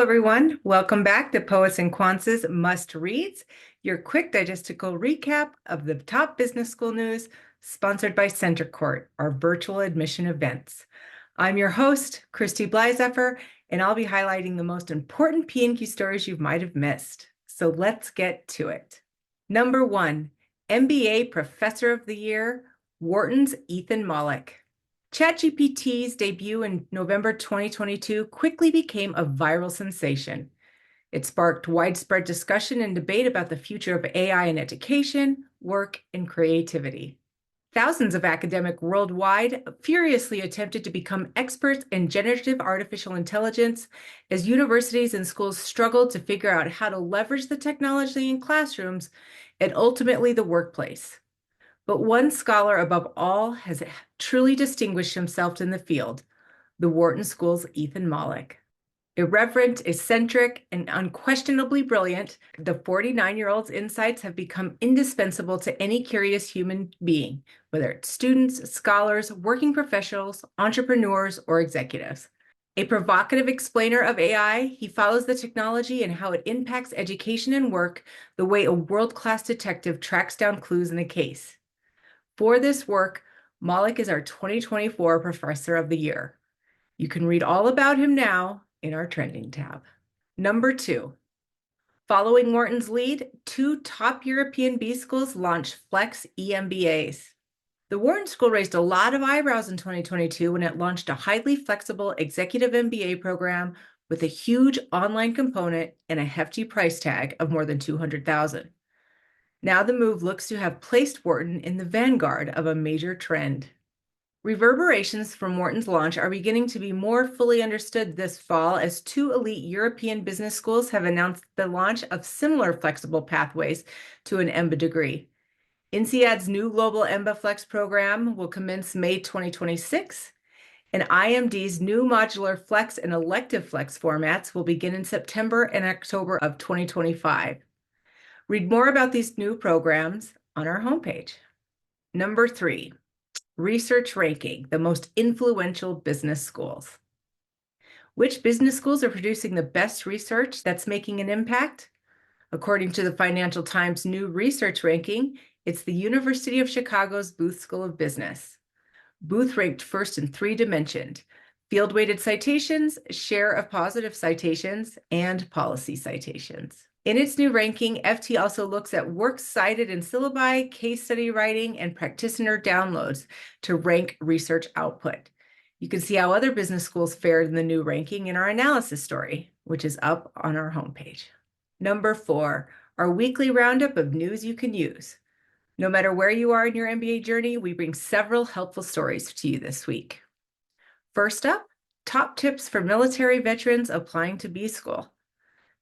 everyone. Welcome back to Poets and Quants' Must Reads, your quick digestible recap of the top business school news, sponsored by Center Court, our virtual admission events. I'm your host, Christy Blyzeffer, and I'll be highlighting the most important P&Q stories you might have missed. So let's get to it. Number 1, MBA Professor of the Year, Wharton's Ethan Mollick. ChatGPT's debut in November 2022 quickly became a viral sensation. It sparked widespread discussion and debate about the future of AI in education, work, and creativity. Thousands of academics worldwide furiously attempted to become experts in generative artificial intelligence as universities and schools struggled to figure out how to leverage the technology in classrooms and ultimately the workplace. But one scholar above all has truly distinguished himself in the field, the Wharton School's Ethan Mollick. Irreverent, eccentric, and unquestionably brilliant, the 49-year-old's insights have become indispensable to any curious human being, whether it's students, scholars, working professionals, entrepreneurs, or executives. A provocative explainer of AI, he follows the technology and how it impacts education and work the way a world-class detective tracks down clues in a case. For this work, Mollick is our 2024 Professor of the Year. You can read all about him now in our Trending tab. Number 2, following Wharton's lead, 2 top European B schools launched Flex EMBAs. The Wharton School raised a lot of eyebrows in 2022 when it launched a highly flexible executive MBA program with a huge online component and a hefty price tag of more than $200,000. Now the move looks to have placed Wharton in the vanguard of a major trend. Reverberations from Wharton's launch are beginning to be more fully understood this fall as 2 elite European business schools have announced the launch of similar flexible pathways to an MBA degree. INSEAD's new global MBA Flex program will commence May 2026, and IMD's new modular Flex and elective Flex formats will begin in September and October of 2025. Read more about these new programs on our homepage. Number 3, research ranking, the most influential business schools. Which business schools are producing the best research that's making an impact? According to the Financial Times' new research ranking, it's the University of Chicago's Booth School of Business. Booth ranked first in 3 dimensions: field-weighted citations, share of positive citations, and policy citations. In its new ranking, FT also looks at works cited in syllabi, case study writing, and practitioner downloads to rank research output. You can see how other business schools fared in the new ranking in our analysis story, which is up on our homepage. Number 4, our weekly roundup of news you can use. No matter where you are in your MBA journey, we bring several helpful stories to you this week. First up, top tips for military veterans applying to B School.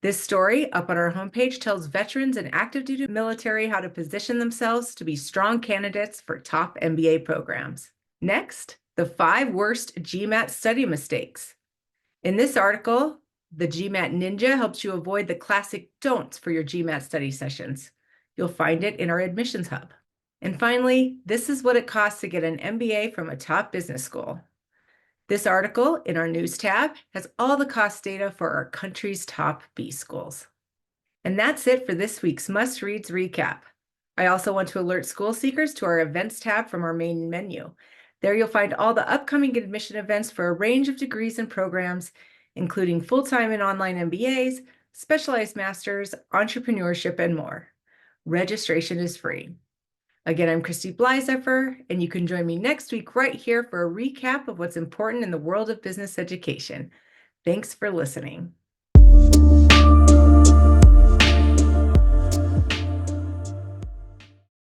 This story, up on our homepage, tells veterans and active duty military how to position themselves to be strong candidates for top MBA programs. Next, the 5 worst GMAT study mistakes. In this article, the GMAT Ninja helps you avoid the classic don'ts for your GMAT study sessions. You'll find it in our admissions hub. And finally, this is what it costs to get an MBA from a top business school. This article in our news tab has all the cost data for our country's top B schools. And that's it for this week's Must Reads recap. I also want to alert school seekers to our events tab from our main menu. There you'll find all the upcoming admission events for a range of degrees and programs, including full-time and online MBAs, specialized masters, entrepreneurship, and more. Registration is free. Again, I'm Christy Blyzeffer, and you can join me next week right here for a recap of what's important in the world of business education. Thanks for listening.